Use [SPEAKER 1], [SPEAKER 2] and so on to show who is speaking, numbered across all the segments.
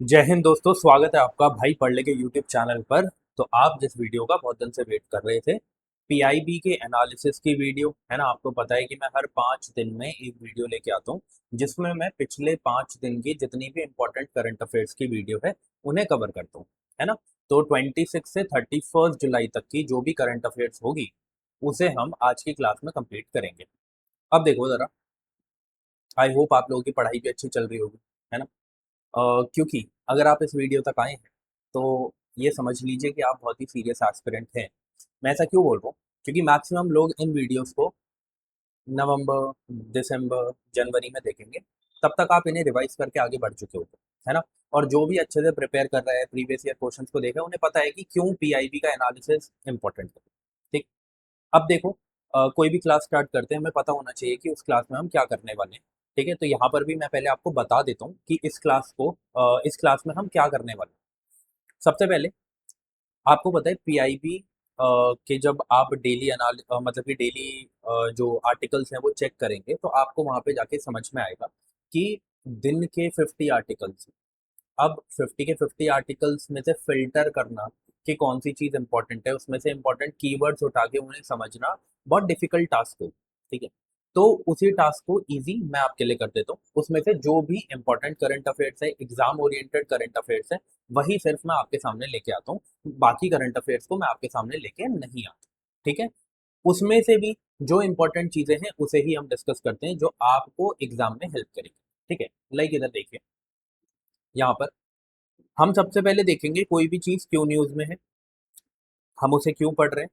[SPEAKER 1] जय हिंद दोस्तों, स्वागत है आपका भाई पढ़ ले के यूट्यूब चैनल पर। तो आप जिस वीडियो का बहुत दिन से वेट कर रहे थे, पीआईबी के एनालिसिस की वीडियो है ना। आपको पता है कि मैं हर 5 दिन में एक वीडियो लेके आता हूँ, जिसमें मैं पिछले 5 दिन की जितनी भी इंपॉर्टेंट करंट अफेयर्स की वीडियो है उन्हें कवर करता हूँ, है ना। तो 26 से 31 जुलाई तक की जो भी करंट अफेयर्स होगी उसे हम आज की क्लास में कंप्लीट करेंगे। अब देखो जरा, आई होप आप लोगों की पढ़ाई भी अच्छी चल रही होगी, है ना। क्योंकि अगर आप इस वीडियो तक आए हैं तो ये समझ लीजिए कि आप बहुत ही सीरियस एस्पिरेंट हैं। मैं ऐसा क्यों बोल रहा हूँ? क्योंकि मैक्सिमम लोग इन वीडियोस को नवंबर, दिसंबर, जनवरी में देखेंगे। तब तक आप इन्हें रिवाइज करके आगे बढ़ चुके होंगे, है ना। और जो भी अच्छे से प्रिपेयर कर रहे हैं, प्रीवियस ईयर क्वेश्चंस को देखे, उन्हें पता है कि क्यों पीआईबी का एनालिसिस इंपॉर्टेंट है। ठीक। अब देखो, कोई भी क्लास स्टार्ट करते हैं हमें पता होना चाहिए कि उस क्लास में हम क्या करने वाले हैं। ठीक है, तो यहाँ पर भी मैं पहले आपको बता देता हूँ कि इस क्लास में हम क्या करने वाले हैं। सबसे पहले आपको पता है पीआईबी के जब आप मतलब कि डेली जो आर्टिकल्स हैं वो चेक करेंगे तो आपको वहाँ पे जाके समझ में आएगा कि दिन के 50 आर्टिकल्स, अब 50 के 50 आर्टिकल्स में से फिल्टर करना कि कौन सी चीज़ इंपॉर्टेंट है, उसमें से इंपॉर्टेंट कीवर्ड्स उठा के उन्हें समझना बहुत डिफिकल्ट टास्क है। ठीक है, तो उसी टास्क को इजी मैं आपके लिए कर देता हूँ। उसमें से जो भी इंपॉर्टेंट करंट अफेयर्स है, एग्जाम ओरिएंटेड करंट अफेयर्स है, वही सिर्फ मैं आपके सामने लेके आता हूँ। बाकी करंट अफेयर्स को मैं आपके सामने लेके नहीं आता। ठीक है, उसमें से भी जो इंपॉर्टेंट चीजें हैं उसे ही हम डिस्कस करते हैं जो आपको एग्जाम में हेल्प करेंगे। ठीक है, लाइक इधर देखिए, यहाँ पर हम सबसे पहले देखेंगे कोई भी चीज क्यों न्यूज में है, हम उसे क्यों पढ़ रहे हैं।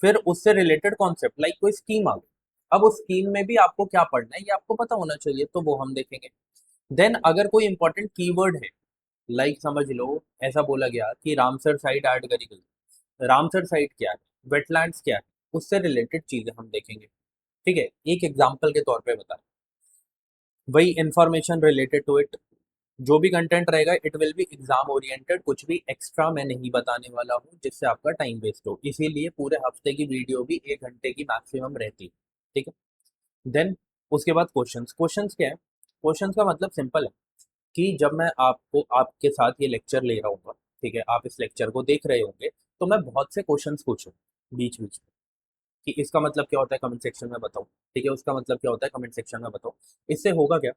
[SPEAKER 1] फिर उससे रिलेटेड कॉन्सेप्ट, लाइक कोई स्कीम आ गई, अब उस स्कीम में भी आपको क्या पढ़ना है ये आपको पता होना चाहिए, तो वो हम देखेंगे। देन अगर कोई इंपॉर्टेंट कीवर्ड है, लाइक समझ लो ऐसा बोला गया कि रामसर साइट ऐड करी गई, रामसर साइट क्या है, वेटलैंड्स क्या है, उससे रिलेटेड चीजें हम देखेंगे। ठीक है, एक एग्जाम्पल के तौर पे बता, वही इंफॉर्मेशन रिलेटेड टू इट, जो भी कंटेंट रहेगा it will be exam oriented, कुछ भी एक्स्ट्रा मैं नहीं बताने वाला हूँ जिससे आपका टाइम वेस्ट हो, इसीलिए पूरे हफ्ते की वीडियो भी 1 घंटे की मैक्सिमम रहती है। ठीक है, देन उसके बाद क्वेश्चंस। क्वेश्चंस क्या है? क्वेश्चंस का मतलब सिंपल है कि जब मैं आपको आपके साथ ये लेक्चर ले रहा हूँ, ठीक है, आप इस लेक्चर को देख रहे होंगे, तो मैं बहुत से क्वेश्चंस पूछूँ बीच बीच में कि इसका मतलब क्या होता है कमेंट सेक्शन में बताओ, ठीक है, उसका मतलब क्या होता है कमेंट सेक्शन में बताओ। इससे होगा क्या,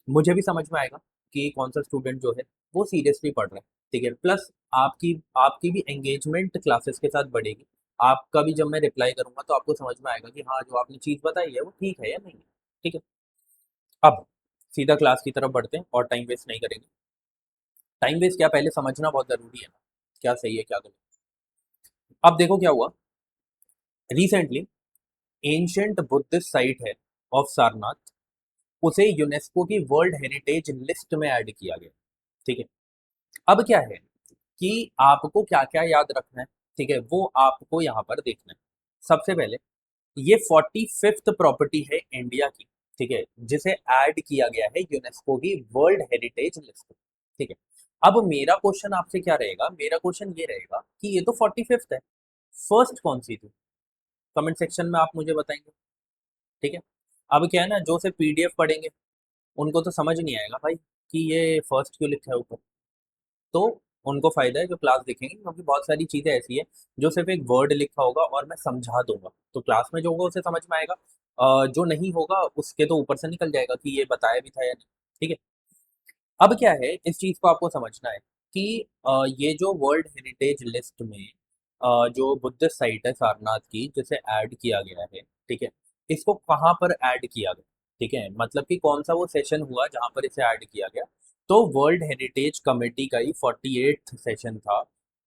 [SPEAKER 1] मुझे भी समझ में आएगा कि कौन सा स्टूडेंट जो है वो सीरियसली पढ़ रहा है। ठीक है, प्लस आपकी आपकी भी एंगेजमेंट क्लासेस के साथ बढ़ेगी। आपका भी जब मैं रिप्लाई करूंगा तो आपको समझ में आएगा कि हाँ जो आपने चीज़ बताई है वो ठीक है या नहीं है। ठीक है, अब सीधा क्लास की तरफ बढ़ते हैं और टाइम वेस्ट नहीं करेंगे। टाइम वेस्ट क्या, पहले समझना बहुत ज़रूरी है ना, क्या सही है क्या गलत। अब देखो क्या हुआ, रिसेंटली एंशंट बुद्धिस्ट साइट है ऑफ सारनाथ, उसे यूनेस्को की वर्ल्ड हेरिटेज लिस्ट में ऐड किया गया। ठीक है, अब क्या है कि आपको क्या क्या याद रखना है, ठीक है, वो आपको यहाँ पर देखना है। सबसे पहले ये 45th प्रॉपर्टी है इंडिया की, ठीक है, जिसे ऐड किया गया है यूनेस्को की वर्ल्ड हेरिटेज लिस्ट। ठीक है, अब मेरा क्वेश्चन आपसे क्या रहेगा, मेरा क्वेश्चन ये रहेगा कि ये तो 45th है, फर्स्ट कौन सी थी? कमेंट सेक्शन में आप मुझे बताएंगे। ठीक है, अब क्या है ना, जो से पीडीएफ पढ़ेंगे उनको तो समझ नहीं आएगा भाई कि ये फर्स्ट क्यों लिखा है ऊपर। तो उनको फायदा है जो क्लास देखेंगे, क्योंकि बहुत सारी चीजें ऐसी है जो सिर्फ एक वर्ड लिखा होगा और मैं समझा दूंगा, तो क्लास में जो होगा उसे समझ में आएगा, जो नहीं होगा उसके तो ऊपर से निकल जाएगा कि ये बताया भी था या नहीं। ठीक है, अब क्या है, इस चीज को आपको समझना है कि ये जो वर्ल्ड हेरिटेज लिस्ट में जो बुद्धिस्ट साइट है सारनाथ की जिसे ऐड किया गया है, ठीक है, इसको कहाँ पर ऐड किया गया, ठीक है, मतलब कि कौन सा वो सेशन हुआ जहाँ पर इसे ऐड किया गया। तो वर्ल्ड हेरिटेज कमेटी का ही 48th सेशन था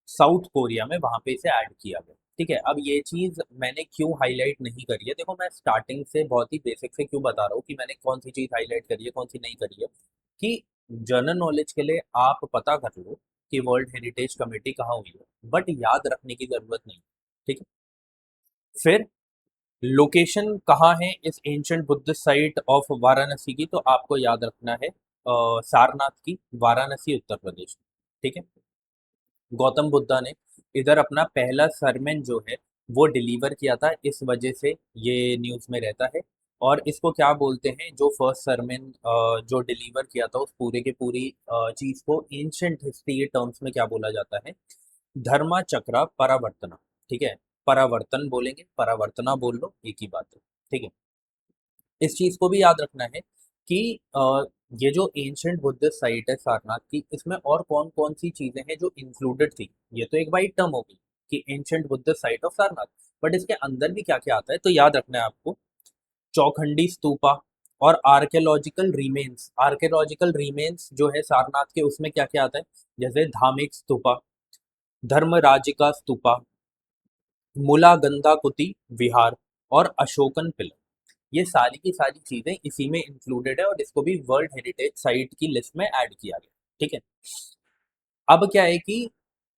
[SPEAKER 1] साउथ कोरिया में, वहां पे इसे ऐड किया गया। ठीक है, अब ये चीज मैंने क्यों हाईलाइट नहीं करी है, देखो मैं स्टार्टिंग से बहुत ही बेसिक से क्यों बता रहा हूँ कि मैंने कौन सी चीज हाईलाइट करी है कौन सी नहीं करी है, कि जनरल नॉलेज के लिए आप पता कर लो कि वर्ल्ड हेरिटेज कमेटी कहाँ हुई है, बट याद रखने की जरूरत नहीं। ठीक है, फिर लोकेशन कहाँ है इस ancient Buddhist site of Varanasi की, तो आपको याद रखना है सारनाथ की, वाराणसी उत्तर प्रदेश। ठीक है, गौतम बुद्धा ने इधर अपना पहला सरमन जो है वो डिलीवर किया था, इस वजह से ये न्यूज़ में रहता है। और इसको क्या बोलते हैं, जो फर्स्ट सरमन जो डिलीवर किया था उस पूरे के पूरी चीज को एंशंट हिस्ट्री के टर्म्स में क्या बोला जाता है, धर्मा चक्रा परावर्तना। ठीक है, परावर्तन बोलेंगे, परावर्तना बोल लो, एक ही बात है। ठीक है, इस चीज को भी याद रखना है कि ये जो एंशंट बुद्धिस्ट साइट है सारनाथ की, इसमें और कौन कौन सी चीजें हैं जो इंक्लूडेड थी। ये तो एक वाइड टर्म होगी कि ancient Buddhist site of Sarnath, but इसके अंदर भी क्या क्या आता है तो याद रखना है आपको। चौखंडी स्तूपा और आर्कियोलॉजिकल रिमेन्स जो है सारनाथ के, उसमें क्या क्या आता है, जैसे धामिक स्तूपा, धर्मराजिका स्तूपा, मुलागंधाकुति विहार और अशोकन पिलर। ये सारी की सारी चीजें इसी में इंक्लूडेड है और इसको भी वर्ल्ड हेरिटेज साइट की लिस्ट में ऐड किया गया। ठीक है, अब क्या है कि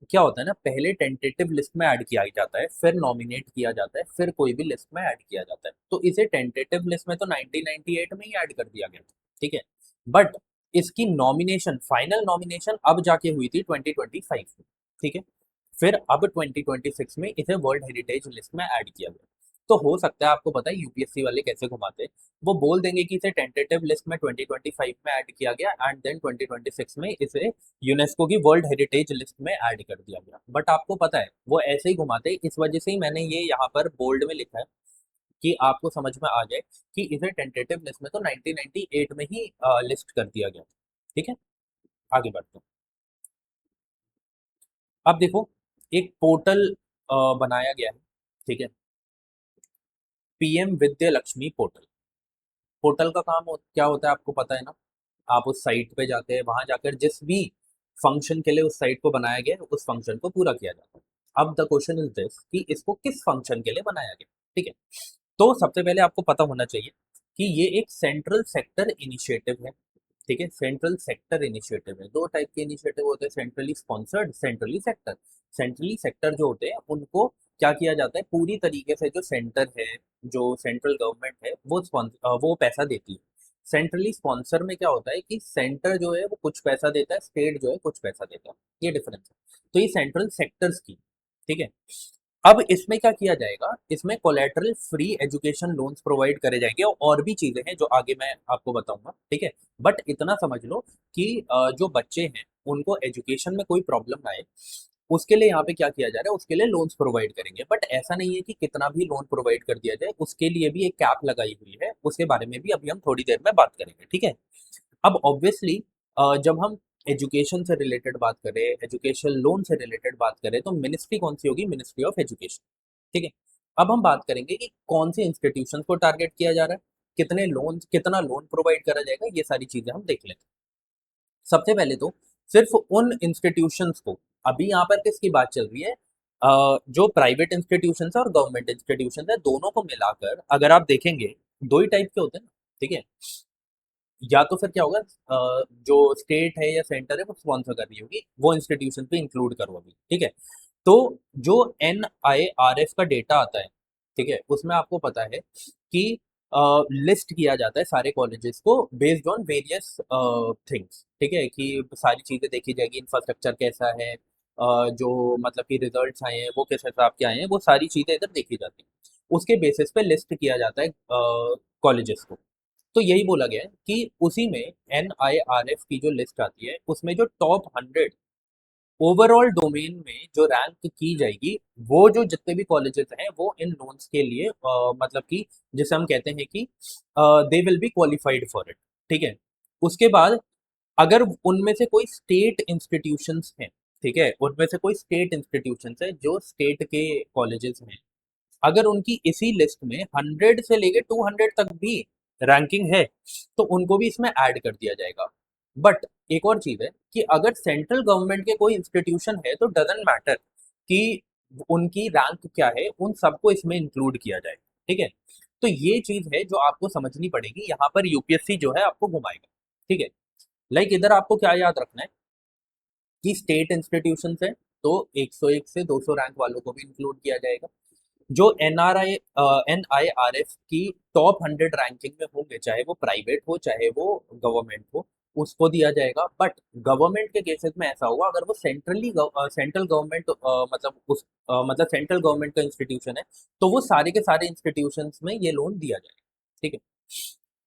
[SPEAKER 1] क्या होता है ना, पहले टेंटेटिव लिस्ट में ऐड किया जाता है, फिर नॉमिनेट किया जाता है, फिर कोई भी लिस्ट में ऐड किया जाता है। तो इसे टेंटेटिव लिस्ट में तो 1998 में ही ऐड कर दिया गया था। ठीक है, बट इसकी नॉमिनेशन, फाइनल नॉमिनेशन अब जाके हुई थी 2025 में। ठीक है, फिर अब 2026 में इसे वर्ल्ड हेरिटेज लिस्ट में ऐड किया गया। तो हो सकता है, आपको पता है यूपीएससी वाले कैसे घुमाते हैं, वो बोल देंगे कि इसे टेंटेटिव लिस्ट में 2025 में ऐड किया गया एंड देन 2026 में इसे यूनेस्को की वर्ल्ड हेरिटेज लिस्ट में ऐड कर दिया गया। बट आपको पता है वो ऐसे ही घुमाते हैं, इस वजह से ही मैंने ये यहाँ पर बोल्ड में लिखा है कि आपको समझ में आ जाए कि इसे टेंटेटिव लिस्ट में तो 1998 में ही लिस्ट कर दिया गया। ठीक है, आगे बढ़ते हैं। अब देखो, एक पोर्टल बनाया गया है। ठीक है, PM Vidya Lakshmi portal. Portal का काम क्या होता है आपको पता है ना, आप उस साइट पे जाते हैं, वहां जाकर जिस भी फंक्शन के लिए उस साइट को बनाया गया है उस फंक्शन को पूरा किया जाता है। अब द क्वेश्चन इज दिस कि इसको किस फंक्शन के लिए बनाया गया। ठीक है, तो सबसे पहले आपको पता होना चाहिए कि ये एक सेंट्रल सेक्टर इनिशिएटिव है। ठीक है, सेंट्रल सेक्टर इनिशिएटिव है। दो टाइप के इनिशिएटिव होते हैं, centrally sponsored, centrally sector. Centrally sector जो होते हैं उनको क्या किया जाता है, पूरी तरीके से जो सेंटर है, जो सेंट्रल गवर्नमेंट है वो पैसा देती है। सेंट्रली स्पॉन्सर में क्या होता है कि सेंटर जो है वो कुछ पैसा देता है, स्टेट जो है कुछ पैसा देता है, ये डिफरेंस है। तो ये सेंट्रल सेक्टर स्कीम। ठीक है, अब इसमें क्या किया जाएगा, इसमें collateral free education loans provide करे जाएंगे और भी चीजें हैं जो आगे मैं आपको बताऊंगा। ठीक है, बट इतना समझ लो कि जो बच्चे हैं उनको एजुकेशन में कोई प्रॉब्लम ना आए, उसके लिए यहाँ पे क्या किया जा रहा है, उसके लिए लोन्स प्रोवाइड करेंगे। बट ऐसा नहीं है कि कितना भी लोन प्रोवाइड कर दिया जाए, उसके लिए भी एक कैप लगाई हुई है, उसके बारे में भी अभी हम थोड़ी देर में बात करेंगे। ठीक है, अब ऑब्वियसली जब हम एजुकेशन से रिलेटेड बात करें, एजुकेशन लोन से रिलेटेड बात करें, तो मिनिस्ट्री कौन सी होगी, मिनिस्ट्री ऑफ एजुकेशन। ठीक है, अब हम बात करेंगे कि कौन से इंस्टीट्यूशन को टारगेट किया जा रहा है, कितना लोन प्रोवाइड करा जाएगा, ये सारी चीजें हम देख लेते हैं। सबसे पहले तो सिर्फ उन इंस्टीट्यूशंस को, अभी यहाँ पर किसकी बात चल रही है, जो प्राइवेट इंस्टीट्यूशंस है और गवर्नमेंट इंस्टीट्यूशंस है, दोनों को मिलाकर अगर आप देखेंगे, दो ही टाइप के होते हैं ना। ठीक है, या तो फिर क्या होगा, जो स्टेट है या सेंटर है वो स्पॉन्सर कर रही होगी, वो इंस्टीट्यूशन पे इंक्लूड करो अभी। ठीक है, तो जो NIRF का डेटा आता है, ठीक है, उसमें आपको पता है कि लिस्ट किया जाता है सारे कॉलेजेस को बेस्ड ऑन वेरियस थिंग्स। ठीक है, कि सारी चीजें देखी जाएगी, इंफ्रास्ट्रक्चर कैसा है, जो मतलब कि रिजल्ट्स आए हैं वो किस हिसाब के आए हैं, वो सारी चीजें इधर देखी जाती हैं। उसके बेसिस पे लिस्ट किया जाता है कॉलेजेस को। तो यही बोला गया है कि उसी में NIRF की जो लिस्ट आती है उसमें जो टॉप 100 ओवरऑल डोमेन में जो रैंक की जाएगी, वो जो जितने भी कॉलेजेस हैं वो इन लोन्स के लिए मतलब कि जिसे हम कहते हैं कि they will be qualified for it. ठीक है, उसके बाद अगर उनमें से कोई स्टेट इंस्टीट्यूशंस हैं, ठीक है, उनमें से कोई स्टेट इंस्टीट्यूशंस है जो स्टेट के कॉलेजेस हैं, अगर उनकी इसी लिस्ट में 100 से लेके 200 तक भी रैंकिंग है तो उनको भी इसमें ऐड कर दिया जाएगा। बट एक और चीज है कि अगर सेंट्रल गवर्नमेंट के कोई इंस्टीट्यूशन है तो डजेंट मैटर कि उनकी रैंक क्या है, उन सबको इसमें इंक्लूड किया जाए। ठीक है, तो ये चीज है जो आपको समझनी पड़ेगी, यहाँ पर यूपीएससी जो है आपको घुमाएगा। ठीक है, लाइक इधर आपको क्या याद रखना है कि स्टेट इंस्टीट्यूशन है तो 101 से 200 रैंक वालों को भी इंक्लूड किया जाएगा। जो NIRF की टॉप 100 रैंकिंग में होंगे, चाहे वो प्राइवेट हो चाहे वो गवर्नमेंट हो, उसको दिया जाएगा। बट गवर्नमेंट के केसेस में ऐसा होगा, अगर वो सेंट्रल गवर्नमेंट मतलब सेंट्रल गवर्नमेंट का इंस्टीट्यूशन है, तो वो सारे के सारे इंस्टीट्यूशंस में ये लोन दिया जाएगा। ठीक है।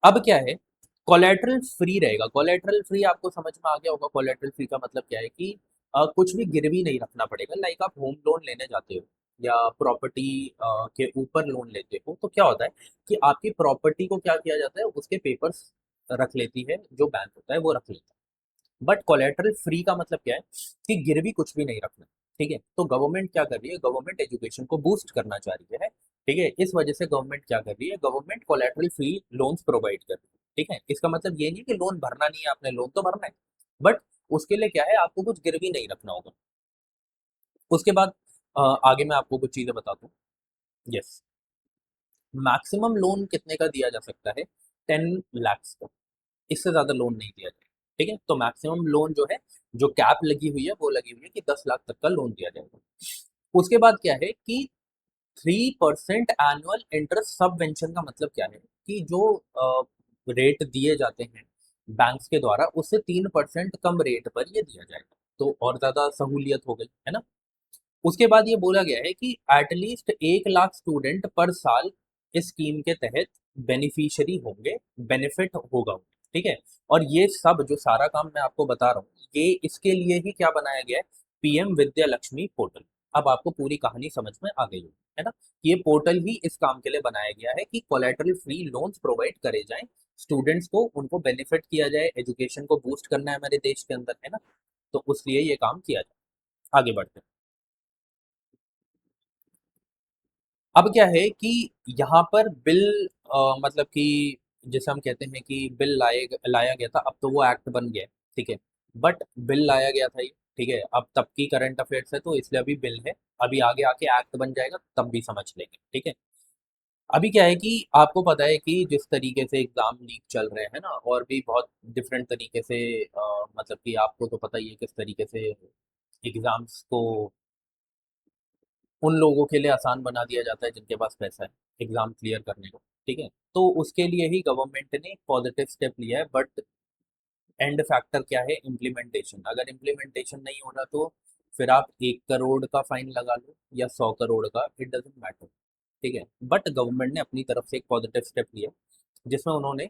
[SPEAKER 1] अब क्या है, कोलेटरल फ्री रहेगा। कोलेटरल फ्री आपको समझ में आ गया होगा। कोलेटरल फ्री का मतलब क्या है कि कुछ भी गिरवी नहीं रखना पड़ेगा। लाइक आप होम लोन लेने जाते हो या प्रॉपर्टी के ऊपर लोन लेते हो, तो क्या होता है कि आपकी प्रॉपर्टी को क्या किया जाता है, उसके पेपर्स रख लेती है जो बैंक होता है, वो रख लेता है। बट कोलेटरल फ्री का मतलब क्या है कि गिरवी कुछ भी नहीं रखना। ठीक है। तो गवर्नमेंट क्या कर रही है, गवर्नमेंट एजुकेशन को बूस्ट करना चाह रही है। ठीक है। इस वजह से गवर्नमेंट क्या कर रही है, government collateral free loans provide कर रही है। ठीक है। इसका मतलब ये नहीं कि लोन भरना नहीं है, आपने लोन तो भरना है, बट उसके लिए क्या है, आपको कुछ गिरवी नहीं रखना होगा। उसके बाद आगे मैं आपको कुछ चीजें बताता हूँ। यस, मैक्सिमम लोन कितने का दिया जा सकता है, 10 lakhs का। इससे ज़्यादा लोन नहीं दिया जाएगा। ठीक है। तो मैक्सिमम लोन जो है, जो कैप लगी हुई है, वो लगी हुई है कि 10 लाख तक का लोन दिया जाएगा। उसके बाद क्या है कि 3% एनुअल इंटरेस्ट सबवेंशन का मतलब क्या है कि जो रेट दिए जाते हैं बैंक्स के द्वारा, उससे 3% कम रेट पर ये दिया जाएगा। तो और ज़्यादा सहूलियत हो गई है ना। उसके बाद ये बोला गया है कि एटलीस्ट 1 लाख स्टूडेंट पर साल इस स्कीम के तहत बेनिफिशियरी होंगे, बेनिफिट होगा उन्हें। ठीक है। और ये सब जो सारा काम मैं आपको बता रहा हूँ, ये इसके लिए ही क्या बनाया गया है, पीएम विद्या लक्ष्मी पोर्टल। अब आपको पूरी कहानी समझ में आ गई होगी, है ना। ये पोर्टल ही इस काम के लिए बनाया गया है कि कोलेटरल फ्री लोन्स प्रोवाइड करे जाएं स्टूडेंट्स को, उनको बेनिफिट किया जाए, एजुकेशन को बूस्ट करना है हमारे देश के अंदर, है ना। तो उसलिए ये काम किया जाए। आगे बढ़ते हैं। अब क्या है कि यहाँ पर बिल मतलब कि जैसे हम कहते हैं कि बिल लाया गया था, अब तो वो एक्ट बन गया है। ठीक है। बट बिल लाया गया था ये। ठीक है। अब तब की करंट अफेयर्स है, तो इसलिए अभी बिल है। अभी आगे आके एक्ट बन जाएगा, तब भी समझ लेंगे। ठीक है। अभी क्या है कि आपको पता है कि जिस तरीके से एग्जाम लीक चल रहे हैं ना, और भी बहुत डिफरेंट तरीके से मतलब कि आपको तो पता ही है किस तरीके से एग्जाम्स को उन लोगों के लिए आसान बना दिया जाता है जिनके पास पैसा है एग्जाम क्लियर करने को। ठीक है। तो उसके लिए ही गवर्नमेंट ने पॉजिटिव स्टेप लिया है। बट एंड फैक्टर क्या है, इम्प्लीमेंटेशन। अगर इम्प्लीमेंटेशन नहीं हो रहा, तो फिर आप 1 करोड़ का फाइन लगा लो या 100 करोड़ का, इट डजेंट मैटर। ठीक है। बट गवर्नमेंट ने अपनी तरफ से एक पॉजिटिव स्टेप लिया, जिसमें उन्होंने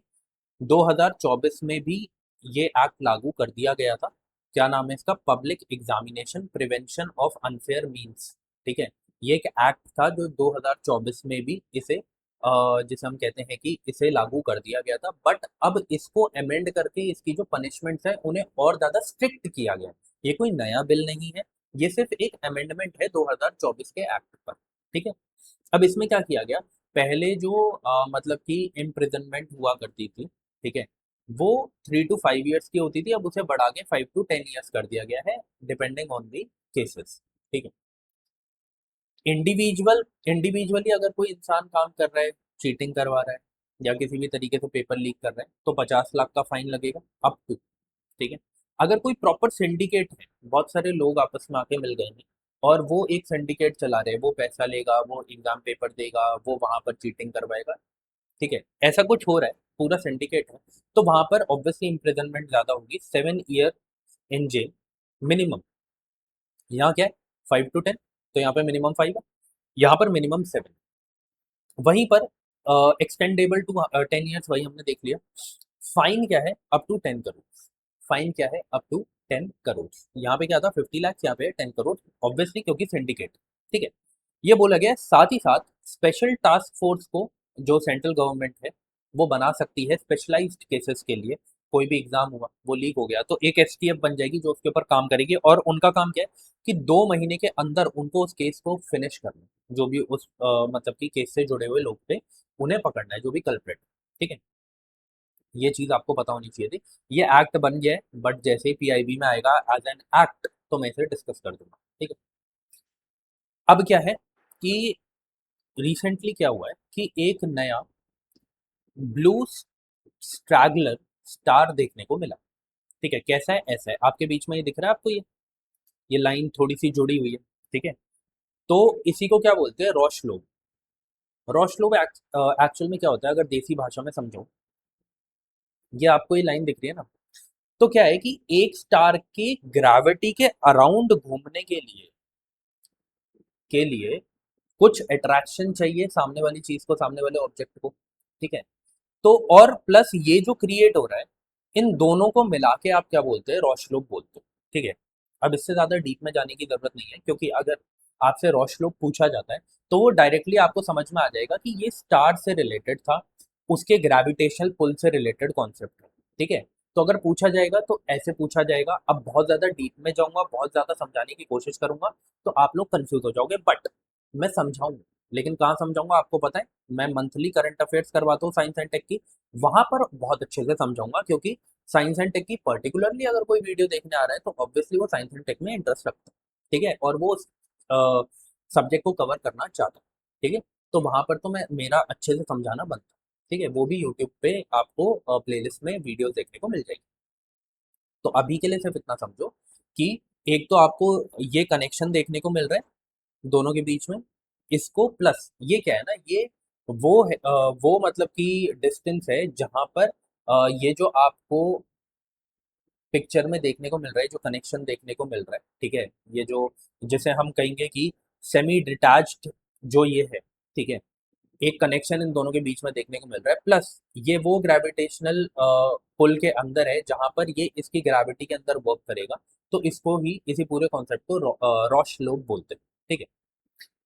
[SPEAKER 1] 2024 में भी ये एक्ट लागू कर दिया गया था। क्या नाम है इसका, public examination prevention of unfair means. ठीक है। ये एक एक्ट था जो 2024 में भी इसे जिसे हम कहते हैं कि इसे लागू कर दिया गया था। बट अब इसको अमेंड करके इसकी जो पनिशमेंट्स है उन्हें और ज्यादा स्ट्रिक्ट किया गया है। ये कोई नया बिल नहीं है, ये सिर्फ एक अमेंडमेंट है 2024 के एक्ट पर। ठीक है। अब इसमें क्या किया गया, पहले जो मतलब कि इम्प्रिजनमेंट हुआ करती थी, ठीक है, वो 3 to 5 years की होती थी। अब उसे बढ़ा के 5 to 10 years कर दिया गया है, डिपेंडिंग ऑन दी केसेस। ठीक है। इंडिविजुअली अगर कोई इंसान काम कर रहा है, चीटिंग करवा रहा है या किसी भी तरीके से पेपर लीक कर रहा है, तो 50 लाख का फाइन लगेगा, अप टू। ठीक है। अगर कोई प्रॉपर सिंडिकेट है, बहुत सारे लोग आपस में आके मिल गए हैं और वो एक सिंडिकेट चला रहे हैं, वो पैसा लेगा, वो एग्जाम पेपर देगा, वो वहां पर चीटिंग करवाएगा। ठीक है। ऐसा कुछ हो रहा है, पूरा सिंडिकेट है, तो वहां पर ऑब्वियसली इम्प्रिजनमेंट ज्यादा होगी, 7 year इन जेल मिनिमम। यहाँ क्या है, 5 to 10, तो यहाँ पे मिनिमम 5 है, यहाँ पर मिनिमम 7। वहीं पर एक्सटेंडेबल टू 10 years, वही हमने देख लिया। फाइन क्या है, अप टू 10 करोड़। फाइन क्या है, अप टू 10 करोड़। यहाँ पे क्या था, 50 लाख, यहाँ पे 10 करोड़, ऑब्वियसली क्योंकि सिंडिकेट। ठीक है। ये बोला गया है। साथ ही साथ स्पेशल टास्क फोर्स को, जो सेंट्रल गवर्नमेंट है, वो बना सकती है स्पेशलाइज्ड केसेस के लिए। कोई भी एग्जाम हुआ, वो लीक हो गया, तो एक एसटीएफ बन जाएगी जो उसके ऊपर काम करेगी, और उनका काम क्या है कि 2 महीने के अंदर उनको उस केस को फिनिश करना है। जो भी उस मतलब कि केस से जुड़े हुए लोग थे, उन्हें पकड़ना है, जो भी कल्प्रेट। ठीक है। ये चीज आपको पता होनी चाहिए थी। ये एक्ट बन गया है, बट जैसे ही पीआईबी में आएगा एज एन एक्ट, तो मैं इसे डिस्कस कर दूंगा। ठीक है। अब क्या है कि रिसेंटली क्या हुआ है कि एक नया ब्लू स्ट्रैगलर स्टार देखने को मिला। ठीक है। कैसा है, ऐसा है, आपके बीच में ये दिख रहा है आपको, ये लाइन थोड़ी सी जुड़ी हुई है। ठीक है। तो इसी को क्या बोलते हैं, Roche lobe. Roche lobe actual में क्या होता है, अगर देसी भाषा में समझो, ये आपको ये लाइन दिख रही है ना, तो क्या है कि एक स्टार के ग्रेविटी के अराउंड घूमने के लिए कुछ अट्रैक्शन चाहिए सामने वाली चीज को, सामने वाले ऑब्जेक्ट को। ठीक है। तो और प्लस ये जो क्रिएट हो रहा है, इन दोनों को मिला के आप क्या बोलते हैं, रॉशलोप बोलते हो। ठीक है, अब इससे ज्यादा डीप में जाने की जरूरत नहीं है, क्योंकि अगर आपसे रॉशलोप पूछा जाता है तो वो डायरेक्टली आपको समझ में आ जाएगा कि ये स्टार से रिलेटेड था, उसके ग्रेविटेशनल पुल से रिलेटेड कॉन्सेप्ट है। ठीक है, तो अगर पूछा जाएगा तो ऐसे पूछा जाएगा। अब बहुत ज्यादा डीप में जाऊंगा, बहुत ज्यादा समझाने की कोशिश करूंगा, तो आप लोग कंफ्यूज हो जाओगे, बट मैं समझाऊंगा। लेकिन कहाँ समझाऊंगा आपको पता है, मैं मंथली करंट अफेयर्स करवाता हूँ साइंस एंड टेक की, वहां पर बहुत अच्छे से समझाऊंगा, क्योंकि साइंस एंड टेक की पर्टिकुलरली अगर कोई वीडियो देखने आ रहा है तो ऑब्वियसली वो साइंस एंड टेक में इंटरेस्ट रखता है। ठीक है, और वो सब्जेक्ट को कवर करना चाहता है। ठीक है, तो वहां पर तो मैं मेरा अच्छे से समझाना बनता है। ठीक है, वो भी यूट्यूब पे आपको प्लेलिस्ट में वीडियोस देखने को मिल जाएगी। तो अभी के लिए सिर्फ इतना समझो कि एक तो आपको ये कनेक्शन देखने को मिल रहा है दोनों के बीच में, इसको प्लस ये क्या है ना, ये वो है वो मतलब कि डिस्टेंस है जहां पर ये जो आपको पिक्चर में देखने को मिल रहा है, जो कनेक्शन देखने को मिल रहा है। ठीक है, ये जो जैसे हम कहेंगे कि सेमी डिटैच्ड जो ये है, ठीक है, एक कनेक्शन इन दोनों के बीच में देखने को मिल रहा है, प्लस ये वो ग्रेविटेशनल पुल के अंदर है जहां पर ये इसकी ग्रेविटी के अंदर वर्क करेगा। तो इसको ही, इसी पूरे कॉन्सेप्ट को रॉश लोब बोलते हैं। ठीक है,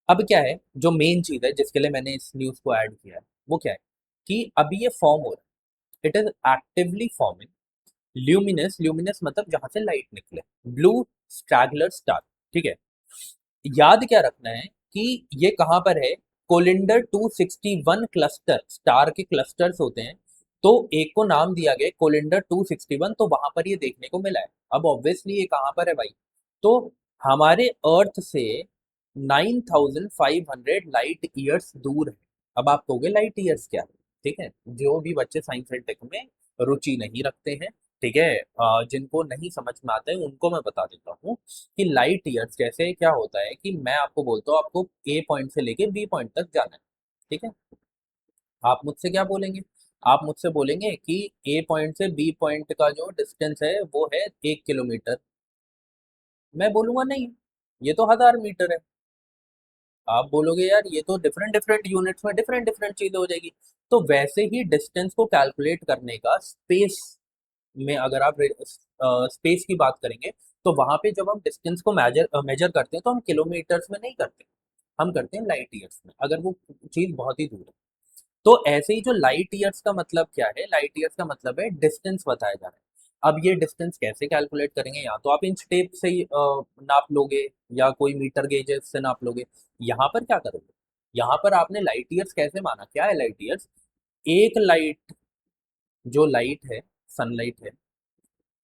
[SPEAKER 1] अब क्या है जो मेन चीज है जिसके लिए मैंने इस न्यूज को ऐड किया है, वो क्या है कि अभी ये फॉर्म हो रहा है, it is actively forming luminous, luminous मतलब जहां से लाइट निकले, ब्लू स्ट्रैगलर स्टार। ठीक है, याद क्या रखना है कि ये कहां पर है, कोलिंडर 261 क्लस्टर, स्टार के क्लस्टर्स होते हैं, तो एक को नाम दिया गया कोलिंडर 261, तो वहां पर ये देखने को मिला है। अब ऑब्वियसली ये कहां पर है भाई, तो हमारे अर्थ से 9500 लाइट ईयर्स दूर है। अब आप कहोगे लाइट ईयर्स क्या है। ठीक है, जो भी बच्चे साइंस एंड टेक में रुचि नहीं रखते हैं, ठीक है, जिनको नहीं समझ में आता है, उनको मैं बता देता हूँ कि लाइट ईयर्स जैसे क्या होता है कि मैं आपको बोलता हूँ आपको ए पॉइंट से लेके बी पॉइंट तक जाना है। ठीक है, आप मुझसे क्या बोलेंगे, आप मुझसे बोलेंगे कि ए पॉइंट से बी पॉइंट का जो डिस्टेंस है वो है 1 किलोमीटर। मैं बोलूंगा नहीं, ये तो 1000 मीटर है। आप बोलोगे यार ये तो डिफरेंट डिफरेंट यूनिट्स में डिफरेंट डिफरेंट चीजें हो जाएगी। तो वैसे ही डिस्टेंस को कैलकुलेट करने का स्पेस में, अगर आप स्पेस की बात करेंगे, तो वहां पे जब हम डिस्टेंस को मेजर मेजर करते हैं तो हम किलोमीटर्स में नहीं करते, हम करते हैं लाइट ईयर्स में, अगर वो चीज बहुत ही दूर है। तो ऐसे ही जो लाइट ईयर्स का मतलब क्या है, लाइट ईयर्स का मतलब है डिस्टेंस बताया जा रहा है। अब ये डिस्टेंस कैसे कैलकुलेट करेंगे, या तो आप इंच टेप से ही नाप लोगे, या कोई मीटर गेजेस से नाप लोगे। यहाँ पर क्या करोगे, यहाँ पर आपने लाइट ईयर्स कैसे माना, क्या है लाइट ईयर्स, एक लाइट, जो लाइट है, सनलाइट है,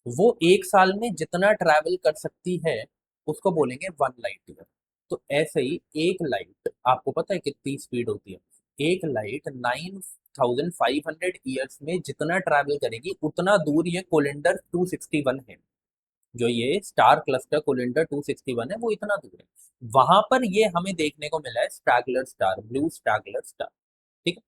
[SPEAKER 1] वो एक साल में जितना ट्रैवल कर सकती है उसको बोलेंगे 1 लाइट ईयर। तो ऐसे ही एक लाइट, आपको पता है कितनी स्पीड होती है, एक लाइट 9500 ईयर्स में जितना ट्रैवल करेगी उतना दूर ये कोलिंडर 261 है, जो ये स्टार क्लस्टर कोलिंडर 261 है, वो इतना दूर है। वहां पर ये हमें देखने को मिला है स्ट्रैगलर स्टार, ब्लू स्ट्रैगलर स्टार। ठीक है,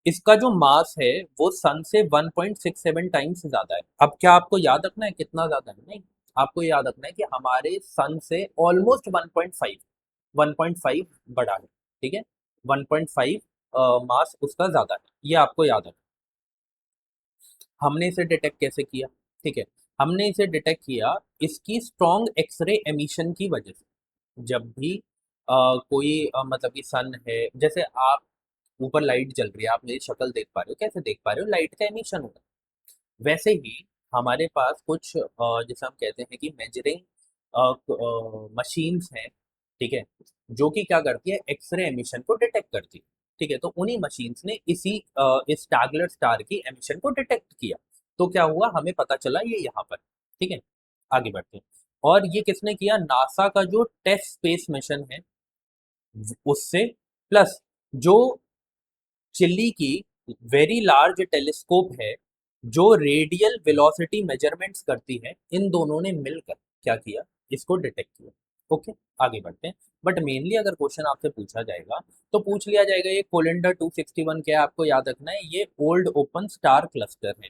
[SPEAKER 1] इसका जो मास है वो सन से 1.67 टाइम्स ज्यादा है। अब क्या आपको याद रखना है कितना ज्यादा है, नहीं, आपको याद रखना है कि हमारे सन से ऑलमोस्ट 1.5 बड़ा है। ठीक है, 1.5 मास उसका ज्यादा है, ये आपको याद रखना। हमने इसे डिटेक्ट कैसे किया, ठीक है, हमने इसे डिटेक्ट किया इसकी स्ट्रॉन्ग एक्सरे एमिशन की वजह से। जब भी कोई मतलब कि सन है, जैसे आप ऊपर लाइट जल रही है, आप मेरी शक्ल देख पा रहे हो, कैसे देख पा रहे हो, लाइट का एमिशन होगा। वैसे ही हमारे पास कुछ जैसे हम कहते हैं कि मेजरिंग मशीन्स हैं, ठीक है, जो कि क्या करती है, एक्सरे एमिशन को डिटेक्ट करती है। ठीक है, तो उन्हीं मशीन्स ने इस स्टैगलर स्टार की एमिशन को डिटेक्ट किया। तो क्या हुआ, हमें पता चला ये यहाँ पर। ठीक है, आगे बढ़ते हैं। और ये किसने किया, नासा का जो टेस्ट स्पेस मिशन है उससे, प्लस जो चिली की वेरी लार्ज टेलीस्कोप है जो रेडियल वेलोसिटी मेजरमेंट्स करती है, इन दोनों ने मिलकर क्या किया, इसको डिटेक्ट किया। ओके, आगे बढ़ते हैं। बट मेनली अगर क्वेश्चन आपसे पूछा जाएगा तो पूछ लिया जाएगा ये कोलिंडर 261 क्या है, आपको याद रखना है ये ओल्ड ओपन स्टार क्लस्टर है।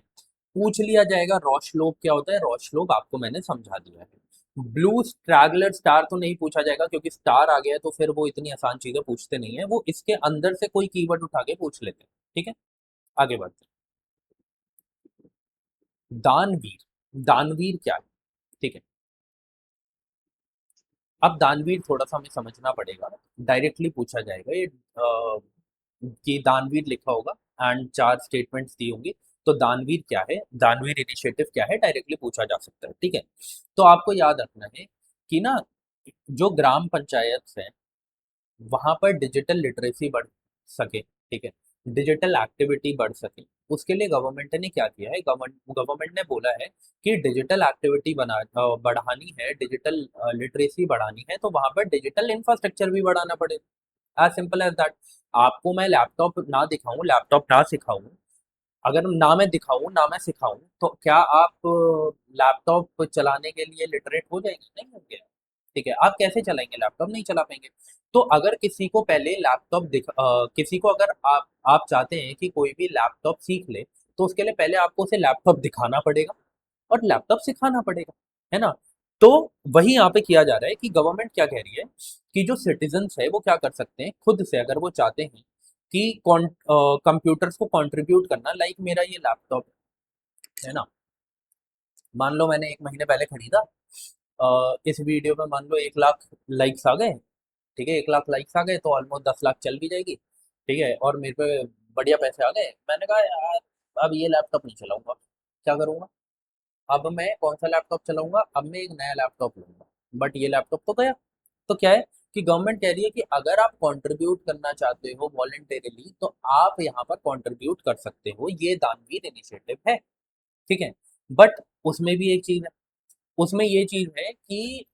[SPEAKER 1] पूछ लिया जाएगा रॉशलोब क्या होता है, रॉशलोब आपको मैंने समझा दिया है। ब्लू स्ट्रैगलर स्टार तो नहीं पूछा जाएगा, क्योंकि स्टार आ गया है तो फिर वो इतनी आसान चीजें पूछते नहीं है, वो इसके अंदर से कोई कीवर्ड उठा के पूछ लेते हैं। ठीक है, आगे बढ़ते हैं। दानवीर, दानवीर क्या है? ठीक है, अब दानवीर थोड़ा सा हमें समझना पड़ेगा। डायरेक्टली पूछा जाएगा कि दानवीर लिखा होगा एंड चार स्टेटमेंट्स दी होंगी। तो दानवीर क्या है, दानवीर इनिशिएटिव क्या है, डायरेक्टली पूछा जा सकता है। ठीक है, तो आपको याद रखना है कि ना, जो ग्राम पंचायत है वहां पर डिजिटल लिटरेसी बढ़ सके, ठीक है, डिजिटल एक्टिविटी बढ़ सके, उसके लिए गवर्नमेंट ने क्या किया है, गवर्नमेंट ने बोला है कि डिजिटल एक्टिविटी बढ़ानी है, डिजिटल लिटरेसी बढ़ानी है, तो वहां पर डिजिटल इंफ्रास्ट्रक्चर भी बढ़ाना पड़ेगा। As simple as that. आपको मैं लैपटॉप ना दिखाऊं, लैपटॉप ना सिखाऊं, अगर ना मैं दिखाऊं ना मैं सिखाऊं, तो क्या आप लैपटॉप चलाने के लिए लिटरेट हो जाएंगे? नहीं होंगे। ठीक है, आप कैसे चलाएंगे लैपटॉप? नहीं चला पाएंगे। तो अगर किसी को पहले किसी को अगर आप चाहते हैं कि कोई भी लैपटॉप सीख ले, तो उसके लिए पहले आपको उसे लैपटॉप दिखाना पड़ेगा और लैपटॉप सिखाना पड़ेगा, है ना? तो वही यहाँ पे किया जा रहा है कि गवर्नमेंट क्या कह रही है कि जो सिटीजन्स है वो क्या कर सकते हैं खुद से, अगर वो चाहते हैं कि कंप्यूटर्स को कंट्रीब्यूट करना, लाइक मेरा ये लैपटॉप है ना, मान लो मैंने एक महीने पहले खरीदा, इस वीडियो में मान लो 1 लाख लाइक्स आ गए, ठीक है, 1 लाख लाइक्स आ गए तो ऑलमोस्ट 10 लाख चल भी जाएगी। ठीक है, और मेरे पे बढ़िया पैसे आ गए, मैंने कहा यार अब ये लैपटॉप नहीं चलाऊंगा, क्या करूंगा? अब मैं कौन सा लैपटॉप चलाऊंगा? अब मैं एक नया लैपटॉप लूंगा, बट ये लैपटॉप तो गया। तो क्या है कि गवर्नमेंट कह रही है कि अगर आप कंट्रीब्यूट करना चाहते हो वॉलेंटेरिली, तो आप यहाँ पर कंट्रीब्यूट कर सकते हो, ये दानवीर इनिशिएटिव है। ठीक है, बट उसमें भी एक चीज है, उसमें ये चीज है कि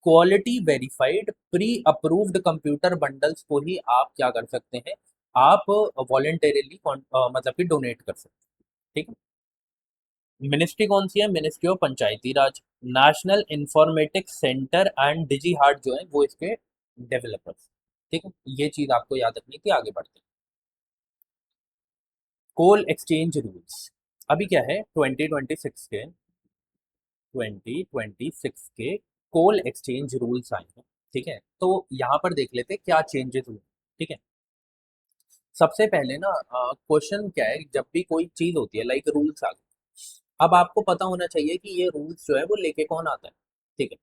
[SPEAKER 1] quality verified pre approved computer bundles को ही आप क्या कर सकते हैं, आप वॉलेंटेरिली मतलब कि डोनेट कर सकते हैं। ठीक है, मिनिस्ट्री कौन सी है? Ministry of Panchayati Raj. National informatics centre and डिजी हार्ट जो है वो इसके डेवलपर्स। ठीक है, ये चीज आपको याद रखनी थी। आगे बढ़ते हैं। कोल एक्सचेंज रूल्स, अभी क्या है, 2026 के कोल एक्सचेंज रूल्स आए हैं। ठीक है, तो यहाँ पर देख लेते हैं क्या चेंजेस हुए। ठीक है, सबसे पहले ना क्वेश्चन क्या है, जब भी कोई चीज होती है लाइक रूल्स आ गए, अब आपको पता होना चाहिए कि ये रूल्स जो है वो लेके कौन आता है। ठीक है,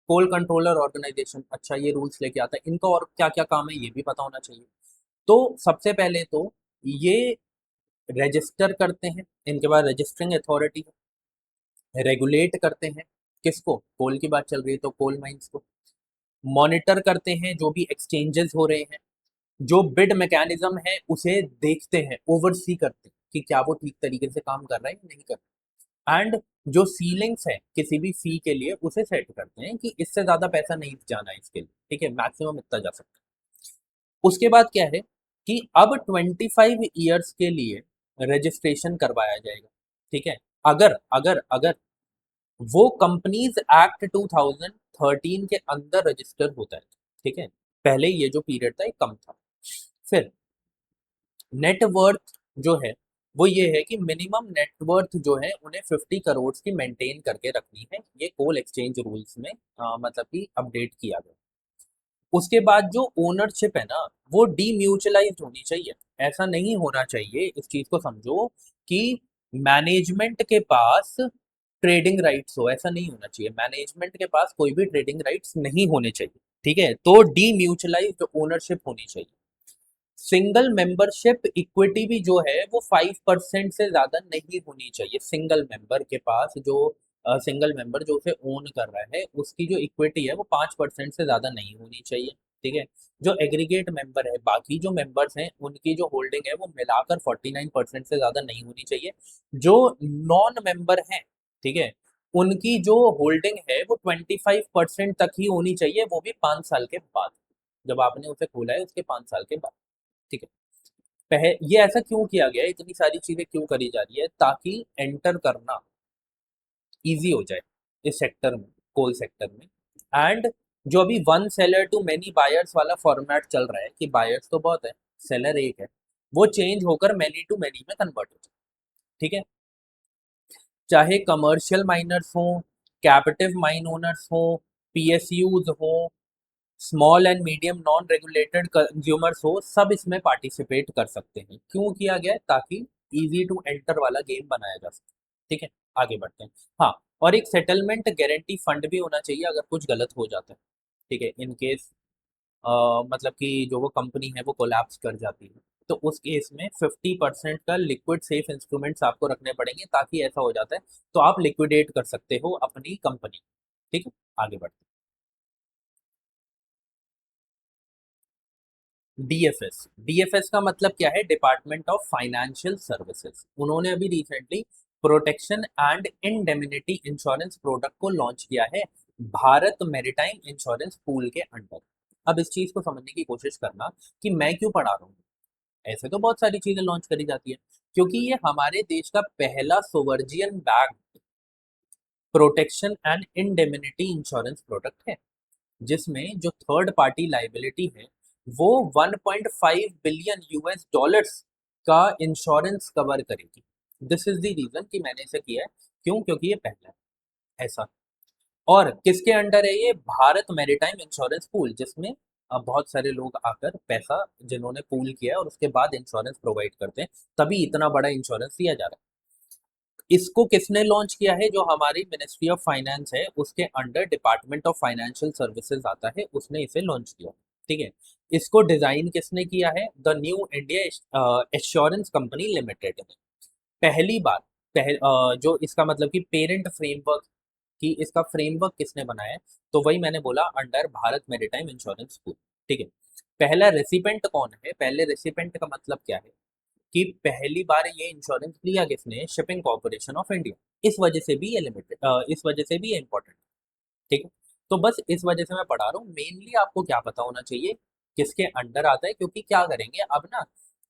[SPEAKER 1] कोल कंट्रोलर ऑर्गेनाइजेशन, अच्छा ये रूल्स लेके आता है, इनका और क्या क्या काम है ये भी पता होना चाहिए। तो सबसे पहले तो ये रजिस्टर करते हैं, इनके पास रजिस्टरिंग अथॉरिटी है, रेगुलेट करते हैं किसको? कोल की बात चल रही है तो कोल माइंस को। मॉनिटर करते हैं जो भी एक्सचेंजेस हो रहे हैं, जो बिड मैकेनिज्म है उसे देखते हैं, ओवरसी करते हैं कि क्या वो ठीक तरीके से काम कर रहा है या नहीं कर रहा है, एंड जो सीलिंग्स है किसी भी फी के लिए उसे सेट करते हैं कि इससे ज्यादा पैसा नहीं जाना है इसके लिए। ठीक है, मैक्सिमम इतना जा सकता है। उसके बाद क्या है कि अब 25 ईयर्स के लिए रजिस्ट्रेशन करवाया जाएगा। ठीक है, अगर अगर अगर वो कंपनीज एक्ट 2013 के अंदर रजिस्टर होता है। ठीक है, पहले ये जो पीरियड था ये कम था। फिर नेट वर्थ जो है वो ये है कि मिनिमम नेटवर्थ जो है उन्हें 50 करोड़ की मेंटेन करके रखनी है, ये कोल एक्सचेंज रूल्स में मतलब कि अपडेट किया गया। उसके बाद जो ओनरशिप है ना वो डीम्यूचुअलाइज्ड होनी चाहिए। ऐसा नहीं होना चाहिए, इस चीज को समझो कि मैनेजमेंट के पास ट्रेडिंग राइट्स हो, ऐसा नहीं होना चाहिए। मैनेजमेंट के पास कोई भी ट्रेडिंग राइट्स नहीं होने चाहिए। ठीक है, तो डीम्यूचुअलाइज्ड ओनरशिप होनी चाहिए। सिंगल मेंबरशिप इक्विटी भी जो है वो 5% से ज्यादा नहीं होनी चाहिए। सिंगल मेंबर के पास जो सिंगल मेंबर जो उसे ओन कर रहा है उसकी जो इक्विटी है वो 5% से ज्यादा नहीं होनी चाहिए। ठीक है, जो एग्रीगेट मेंबर है, बाकी जो मेंबर्स हैं उनकी जो होल्डिंग है वो मिलाकर 49% से ज्यादा नहीं होनी चाहिए। जो नॉन मेंबर हैं, ठीक है, उनकी जो होल्डिंग है वो 25% तक ही होनी चाहिए, वो भी 5 साल के बाद, जब आपने उसे खोला है उसके 5 साल के बाद। ठीक है, ये ऐसा क्यों किया गया है, इतनी सारी चीजें क्यों करी जा रही है, ताकि एंटर करना इजी हो जाए इस सेक्टर में, कोल सेक्टर में। एंड जो अभी one seller to many buyers वाला फॉर्मेट चल रहा है कि बायर्स तो बहुत है, सेलर एक है, वो चेंज होकर मेनी टू मेनी में कन्वर्ट हो जाए। ठीक है, चाहे कमर्शियल माइनर्स हो, कैपिटिव माइन ओनर्स हो, पीएसयूज हो, small and medium non regulated consumers हो, सब इसमें पार्टिसिपेट कर सकते हैं। क्यों किया गया है? ताकि इजी टू एंटर वाला गेम बनाया जा सके। ठीक है, आगे बढ़ते हैं। हाँ, और एक सेटलमेंट गारंटी फंड भी होना चाहिए अगर कुछ गलत हो जाता है। ठीक है, इन केस मतलब कि जो वो कंपनी है वो कोलैप्स कर जाती है, तो उस केस में 50% का लिक्विड सेफ इंस्ट्रूमेंट्स आपको रखने पड़ेंगे, ताकि ऐसा हो जाता है तो आप लिक्विडेट कर सकते हो अपनी कंपनी। ठीक है, आगे बढ़ते हैं। डीएफएस, डीएफएस का मतलब क्या है? Department of financial services. उन्होंने अभी recently protection and indemnity insurance product को लॉन्च किया है भारत मैरीटाइम इंश्योरेंस पूल के अंडर। अब इस चीज को समझने की कोशिश करना कि मैं क्यों पढ़ा रहा हूँ। ऐसे तो बहुत सारी चीजें लॉन्च करी जाती है, क्योंकि ये हमारे देश का पहला sovereign backed protection and indemnity insurance product है, जिसमें जो थर्ड पार्टी लाइबिलिटी है वो 1.5 बिलियन यूएस डॉलर्स का इंश्योरेंस कवर करेगी। दिस इज द रीजन कि मैंने इसे किया है। क्यों? क्योंकि ये पहला है ऐसा। और किसके अंडर है ये? भारत मैरीटाइम इंश्योरेंस पूल, जिसमें अब बहुत सारे लोग आकर पैसा जिन्होंने पूल किया है और उसके बाद इंश्योरेंस प्रोवाइड करते हैं, तभी इतना बड़ा इंश्योरेंस दिया जा रहा है। इसको किसने लॉन्च किया है? जो हमारी मिनिस्ट्री ऑफ फाइनेंस है उसके under department of financial services आता है, उसने इसे लॉन्च किया। ठीक है, इसको डिजाइन किसने किया है? The new India assurance company limited ने पहली बार जो इसका मतलब कि पेरेंट फ्रेमवर्क कि इसका फ्रेमवर्क किसने बनाया है? तो वही मैंने बोला, under Bharat maritime insurance pool. ठीक है, पहला रेसिपेंट कौन है? पहले रेसिपेंट का मतलब क्या है कि पहली बार ये इंश्योरेंस लिया किसने? Shipping corporation of India. इस वजह से भी ये लिमिटेड, इस वजह से भी ये इंपॉर्टेंट। ठीक है, तो बस इस वजह से मैं पढ़ा रहा हूँ। मेनली आपको क्या पता होना चाहिए किसके अंडर आता है, क्योंकि क्या करेंगे अब ना,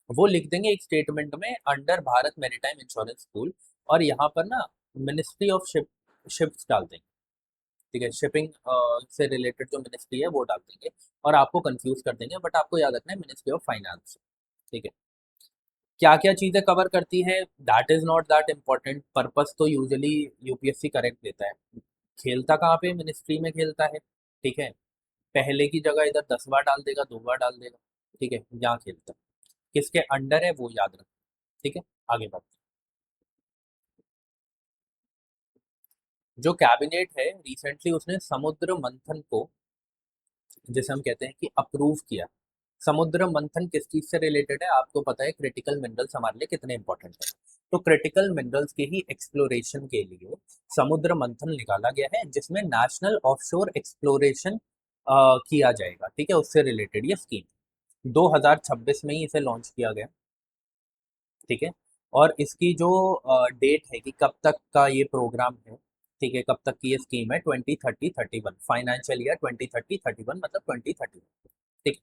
[SPEAKER 1] वो लिख देंगे एक स्टेटमेंट में under Bharat maritime insurance pool, और यहाँ पर ना मिनिस्ट्री ऑफ शिप्स डाल देंगे। ठीक है, शिपिंग से रिलेटेड जो मिनिस्ट्री है वो डाल देंगे, और आपको कंफ्यूज कर देंगे, बट आपको याद रखना है मिनिस्ट्री ऑफ फाइनेंस। ठीक है, क्या क्या चीजें कवर करती है that is not that important, purpose तो यूजुअली यूपीएससी करेक्ट देता है। खेलता कहाँ पे? मिनिस्ट्री में खेलता है। ठीक है, पहले की जगह इधर 10 बार डाल देगा, 2 बार डाल देगा। ठीक है, यहाँ खेलता है, किसके अंडर है वो याद रखना। ठीक है, आगे बढ़ते हैं। जो कैबिनेट है रिसेंटली उसने समुद्र मंथन को, जैसे हम कहते हैं कि अप्रूव किया। समुद्र मंथन किस चीज से रिलेटेड है? आपको पता है क्रिटिकल मिनरल्स हमारे लिए कितने इंपॉर्टेंट है, तो क्रिटिकल मिनरल्स के ही एक्सप्लोरेशन के लिए समुद्र मंथन निकाला गया है, जिसमें नेशनल ऑफशोर एक्सप्लोरेशन किया जाएगा। ठीक है, उससे रिलेटेड ये स्कीम 2026 में ही इसे लॉन्च किया गया। ठीक है, और इसकी जो डेट है कि कब तक का ये प्रोग्राम है, ठीक है, कब तक की ये स्कीम है, 2030-31 फाइनेंशियल ईयर 2030-31, मतलब 2031। ठीक है,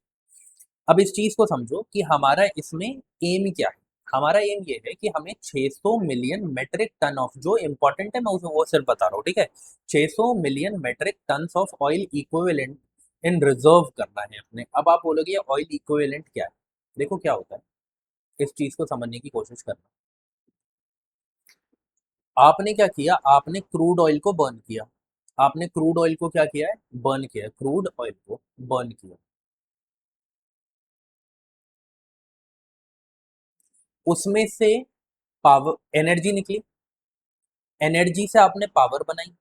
[SPEAKER 1] अब इस चीज को समझो कि हमारा इसमें एम क्या है। हमारा एम ये है कि हमें 600 मिलियन मेट्रिक टन ऑफ, जो इंपॉर्टेंट है मैं उसे वो सिर्फ बता रहा हूँ। ठीक है, 600 million metric tonne of oil equivalent in reserve करना है अपने। अब आप बोलोगे ये ऑयल इक्विवेलेंट क्या है? देखो क्या होता है, इस चीज को समझने की कोशिश करना। आपने क्या किया? आपने क्रूड ऑयल को बर्न किया। आपने क्रूड ऑयल को क्या किया है? बर्न किया है, क्रूड ऑयल को बर्न किया। उसमें से पावर एनर्जी निकली, एनर्जी से आपने पावर बनाई।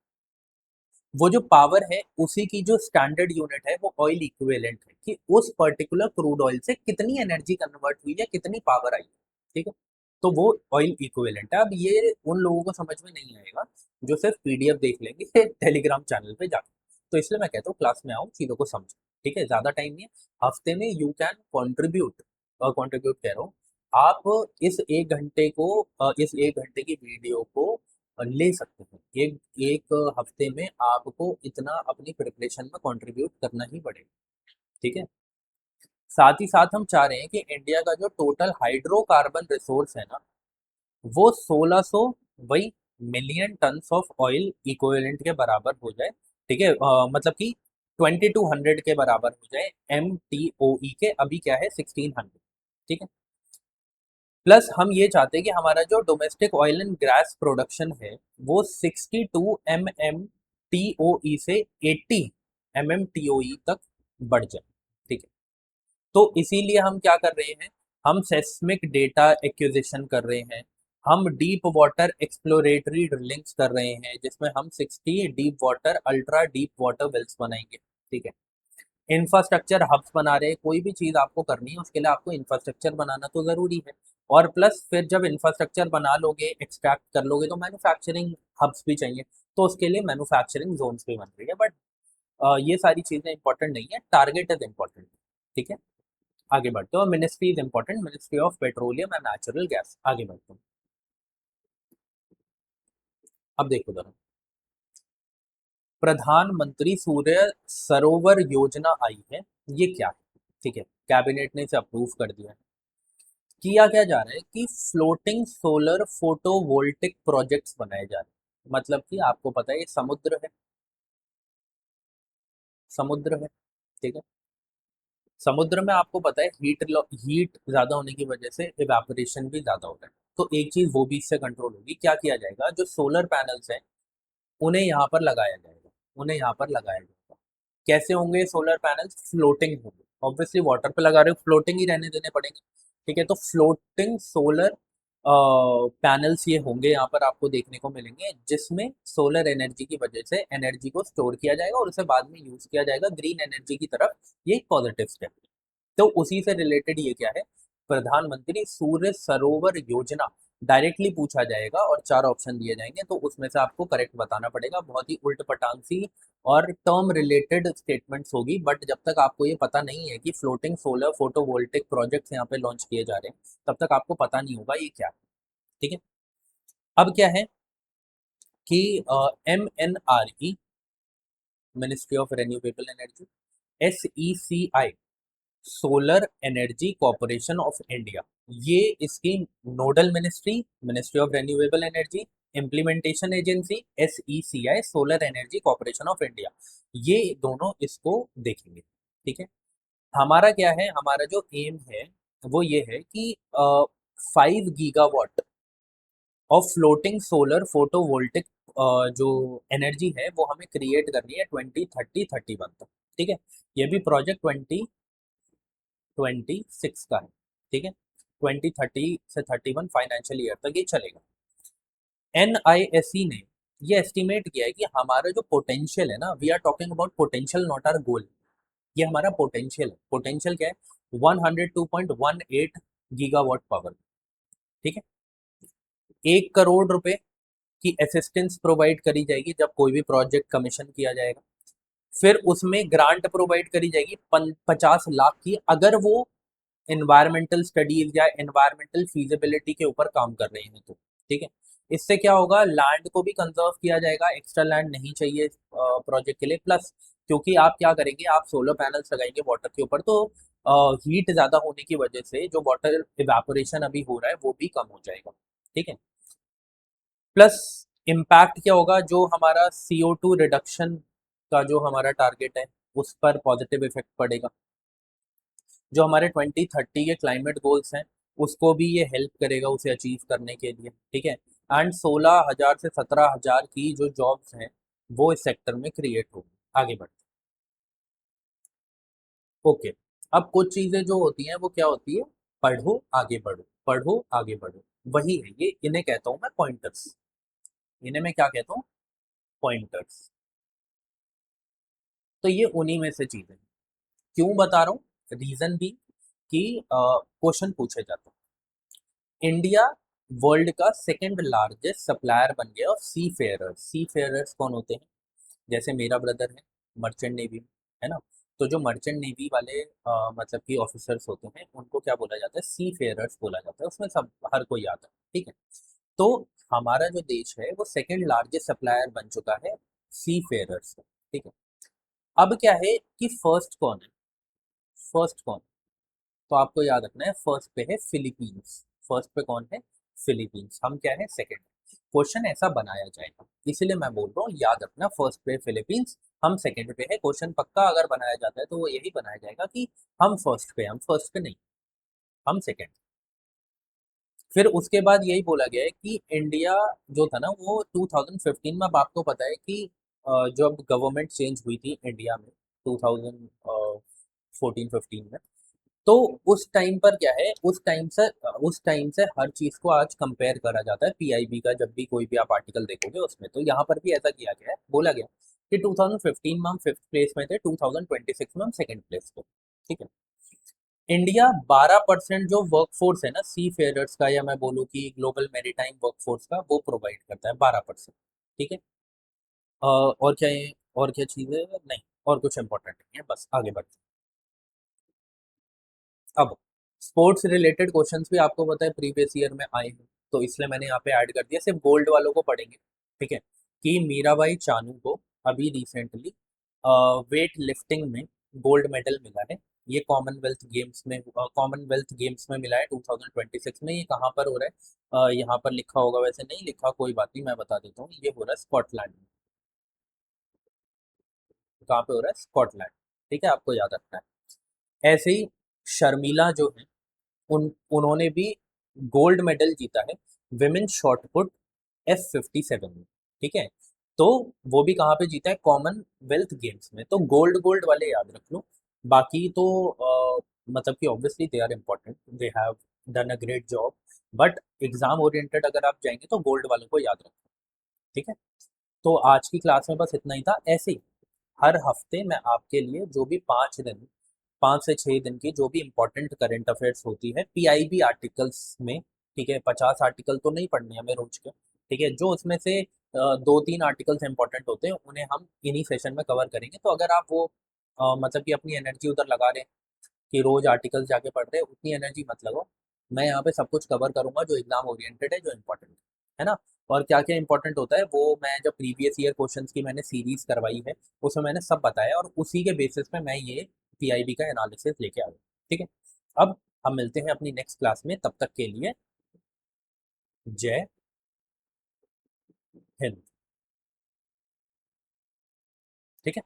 [SPEAKER 1] वो जो पावर है उसी की जो स्टैंडर्ड यूनिट है वो ऑयल इक्विवेलेंट है, कि उस पर्टिकुलर क्रूड ऑयल से कितनी एनर्जी कन्वर्ट हुई है, कितनी पावर आई। ठीक है, तो वो ऑयल इक्विवेलेंट है। अब ये उन लोगों को समझ में नहीं आएगा जो सिर्फ पीडीएफ देख लेंगे टेलीग्राम चैनल पे जाकर। तो इसलिए मैं कहता हूँ क्लास में आओ, चीजों को समझो। ठीक है, ज्यादा टाइम नहीं है, हफ्ते में यू कैन कॉन्ट्रीब्यूट, कॉन्ट्रीब्यूट कह रहा हूँ, आप इस 1 घंटे को, इस 1 घंटे की वीडियो को ले सकते हैं। एक एक हफ्ते में आपको इतना अपनी प्रिपरेशन में कंट्रीब्यूट करना ही पड़ेगा। ठीक है, साथ ही साथ हम चाह रहे हैं कि इंडिया का जो टोटल हाइड्रोकार्बन रिसोर्स है ना, वो 1600 वही million tonne of oil equivalent के बराबर हो जाए। ठीक है, मतलब कि 2200 के बराबर हो जाए, MTOE के अभी क्या है 1600। ठीक है, प्लस हम ये चाहते हैं कि हमारा जो domestic oil and gas production है वो 62 MMTOE से 80 MMTOE तक बढ़ जाए। ठीक है, तो इसीलिए हम क्या कर रहे हैं, हम सेस्मिक डेटा एक्विजिशन कर रहे हैं, हम डीप वाटर एक्सप्लोरेटरी ड्रिलिंग्स कर रहे हैं जिसमें हम 60 deep water ultra deep water wells बनाएंगे। ठीक है, इंफ्रास्ट्रक्चर हब्स बना रहे हैं, कोई भी चीज़ आपको करनी है उसके लिए आपको इंफ्रास्ट्रक्चर बनाना तो ज़रूरी है। और प्लस फिर जब इंफ्रास्ट्रक्चर बना लोगे, एक्सट्रैक्ट कर लोगे, तो मैन्युफैक्चरिंग हब्स भी चाहिए, तो उसके लिए मैन्युफैक्चरिंग जोन्स भी बन रही है। बट ये सारी चीज़ें इंपॉर्टेंट नहीं है, टारगेट इज इंपॉर्टेंट। ठीक है, आगे बढ़ते हो। Ministry is important, ministry of petroleum and natural gas. आगे बढ़ते हो। अब देखो जरा, प्रधानमंत्री सूर्य सरोवर योजना आई है, ये क्या है? ठीक है, कैबिनेट ने इसे अप्रूव कर दिया है। किया क्या जा रहा है कि फ्लोटिंग सोलर फोटोवोल्टिक प्रोजेक्ट्स बनाए जा रहे हैं। मतलब कि आपको पता है ये समुद्र है, समुद्र है। ठीक है, समुद्र में आपको पता है हीट ज्यादा होने की वजह से इवेपोरेशन भी ज्यादा होता है। तो एक चीज वो भी इससे कंट्रोल होगी। क्या किया जाएगा, जो सोलर पैनल्स हैं उन्हें यहाँ पर लगाया जाएगा, उन्हें यहाँ पर लगाया जाएगा। कैसे होंगे सोलर पैनल्स? फ्लोटिंग होंगे। ऑब्वियसली वाटर पे लगा रहे हो, फ्लोटिंग ही रहने देने पड़ेंगे। ठीक है, तो फ्लोटिंग सोलर पैनल्स ये होंगे यहाँ पर आपको देखने को मिलेंगे, जिसमें सोलर एनर्जी की वजह से एनर्जी को स्टोर किया जाएगा और उसे बाद में यूज किया जाएगा ग्रीन एनर्जी की तरफ। ये एक पॉजिटिव स्टेप है। तो उसी से रिलेटेड ये क्या है, प्रधानमंत्री सूर्य सरोवर योजना। डायरेक्टली पूछा जाएगा और चार ऑप्शन दिए जाएंगे, तो उसमें से आपको करेक्ट बताना पड़ेगा। बहुत ही उल्ट पटांग सी और टर्म रिलेटेड स्टेटमेंट्स होगी, बट जब तक आपको ये पता नहीं है कि फ्लोटिंग सोलर फोटोवोल्टिक प्रोजेक्ट्स यहाँ पे लॉन्च किए जा रहे हैं, तब तक आपको पता नहीं होगा ये क्या है। ठीक है, अब क्या है कि MNRE, ministry of renewable energy, SECI, solar energy corporation of India, ये इसकी nodal ministry, ministry of renewable energy, implementation agency SECI, solar energy corporation of India, ये दोनों इसको देखेंगे। ठीक है, हमारा क्या है, हमारा जो एम है वो ये है कि 5 gigawatt of floating solar photovoltaic जो एनर्जी है वो हमें क्रिएट करनी है 2030-31 तक। ठीक है, ये भी प्रोजेक्ट 2026 का है। ठीक है, 2030 से 31 फाइनेंशियल ईयर तक ये चलेगा। NISE ने ये एस्टिमेट किया है कि हमारा जो पोटेंशियल है ना, we are talking about potential not our goal, ये हमारा पोटेंशियल है। पोटेंशियल क्या है? 102.18 गीगावाट पावर। ठीक है, 1 करोड़ रुपए की असिस्टेंस प्रोवाइड करी जाएगी जब कोई भी प्रोजेक्ट कमीशन किया जाएगा। फिर उसमें ग्रांट प्रोवाइड करी जाएगी 50 लाख की, अगर वो एनवायरमेंटल स्टडीज या एनवायरमेंटल फीजिबिलिटी के ऊपर काम कर रहे हैं तो। ठीक है, इससे क्या होगा, लैंड को भी कंजर्व किया जाएगा, एक्स्ट्रा लैंड नहीं चाहिए प्रोजेक्ट के लिए। प्लस क्योंकि आप क्या करेंगे, आप सोलर पैनल्स लगाएंगे वाटर के ऊपर, तो हीट ज़्यादा होने की वजह से जो वाटर इवेपोरेशन अभी हो रहा है वो भी कम हो जाएगा। ठीक है, प्लस इम्पैक्ट क्या होगा, जो हमारा CO2 रिडक्शन का जो हमारा टारगेट है उस पर पॉजिटिव इफेक्ट पड़ेगा। जो हमारे 2030 के क्लाइमेट गोल्स हैं उसको भी ये हेल्प करेगा उसे अचीव करने के लिए। ठीक है, एंड 16,000 से 17,000 की जो जॉब्स हैं वो इस सेक्टर में क्रिएट होगी। आगे बढ़ते हैं। ओके, अब कुछ चीज़ें जो होती हैं वो क्या होती है, पढ़ो आगे बढ़ो, पढ़ो आगे बढ़ो, वही है ये। इन्हें कहता हूँ मैं पॉइंटर्स, इन्हें मैं क्या कहता हूँ, पॉइंटर्स। तो ये उन्हीं में से चीज़ें हैं। क्यों बता रहा हूँ, रीज़न भी कि क्वेश्चन पूछे जाते हैं। इंडिया वर्ल्ड का सेकंड लार्जेस्ट सप्लायर बन गया ऑफ सी फेयरर्स। सी फेयरर्स कौन होते हैं? जैसे मेरा ब्रदर है मर्चेंट नेवी में, है ना, तो जो मर्चेंट नेवी वाले मतलब कि ऑफिसर्स होते हैं उनको क्या बोला जाता है, सी फेयरर्स बोला जाता है। उसमें सब हर कोई आता है। ठीक है, तो हमारा जो देश है वो सेकंड लार्जेस्ट सप्लायर बन चुका है सी फेयरर्स का। ठीक है, अब क्या है कि फर्स्ट कौन है, फर्स्ट कौन? तो आपको याद रखना है, फर्स्ट पे है फिलीपींस। फर्स्ट पे कौन है? फिलीपींस। हम क्या है, सेकंड। क्वेश्चन ऐसा बनाया जाएगा, इसीलिए मैं बोल रहा हूँ याद रखना, फर्स्ट पे फिलीपींस, हम सेकंड पे है। क्वेश्चन पक्का अगर बनाया जाता है तो वो यही बनाया जाएगा कि हम फर्स्ट पे, हम फर्स्ट पे नहीं, हम सेकंड। फिर उसके बाद यही बोला गया है कि इंडिया जो था ना वो 2015 में, अब आपको पता है कि जब गवर्नमेंट चेंज हुई थी इंडिया में 2015 14-15 में। तो उस टाइम पर क्या है, उस टाइम से हर चीज को आज कंपेयर करा जाता है पीआईबी का। जब भी कोई भी आप आर्टिकल देखोगे उसमें, तो यहाँ पर भी ऐसा किया गया है, बोला गया कि 2015 में हम 5th प्लेस में थे, 2026 में हम 2nd प्लेस पे। ठीक है। इंडिया 12% जो वर्कफोर्स है ना सी फेयरर्स का, या मैं बोलूँ कि ग्लोबल मैरीटाइम वर्कफोर्स का, वो प्रोवाइड करता है 12%। ठीक है। और क्या है, और क्या चीज़ है, नहीं और कुछ इंपॉर्टेंट नहीं है, बस आगे बढ़ते हैं। अब स्पोर्ट्स रिलेटेड क्वेश्चंस भी आपको पता है प्रीवियस ईयर में आए हैं, तो इसलिए मैंने यहाँ पे ऐड कर दिया, सिर्फ गोल्ड वालों को पढ़ेंगे। ठीक है। कि मीराबाई चानू को अभी रिसेंटली वेट लिफ्टिंग में गोल्ड मेडल मिला है। ये कॉमनवेल्थ गेम्स में मिला है 2026 में। ये कहाँ पर हो रहा है, यहाँ पर लिखा होगा, वैसे नहीं लिखा, कोई बात नहीं, मैं बता देता हूँ। ये हो रहा है स्कॉटलैंड में। कहाँ पे हो रहा है, स्कॉटलैंड। ठीक है, आपको याद रखना है। ऐसे ही शर्मिला जो है, उन्होंने भी गोल्ड मेडल जीता है विमेन शॉट पुट F57 में। ठीक है। तो वो भी कहाँ पे जीता है, कॉमनवेल्थ गेम्स में। तो गोल्ड गोल्ड वाले याद रख लो। बाकी तो मतलब कि obviously they are important, they have done a great job, but exam oriented अगर आप जाएंगे तो गोल्ड वालों को याद रखो। ठीक है। तो आज की क्लास में बस इतना ही था। ऐसे ही हर हफ्ते मैं आपके लिए जो भी 5 दिन, 5 से 6 दिन की जो भी इंपॉर्टेंट करंट अफेयर्स होती है पीआईबी आर्टिकल्स में, ठीक है, 50 आर्टिकल तो नहीं पढ़ने हमें रोज के। ठीक है। जो उसमें से 2-3 आर्टिकल्स इंपॉर्टेंट होते हैं उन्हें हम इन्हीं सेशन में कवर करेंगे। तो अगर आप वो मतलब कि अपनी एनर्जी उधर लगा रहे हैं कि रोज आर्टिकल्स जाके पढ़ रहे हैं, उतनी एनर्जी मत लगाओ। मैं यहाँ पे सब कुछ कवर करूंगा जो एग्जाम ओरिएंटेड है, जो इम्पोर्टेंट है ना। और क्या क्या इंपॉर्टेंट होता है वो मैं जब प्रीवियस ईयर क्वेश्चंस की मैंने सीरीज करवाई है उसमें मैंने सब बताया, और उसी के बेसिस पे मैं ये पीआईबी का एनालिसिस लेके आया। ठीक है। अब हम मिलते हैं अपनी नेक्स्ट क्लास में, तब तक के लिए जय हिंद। ठीक है।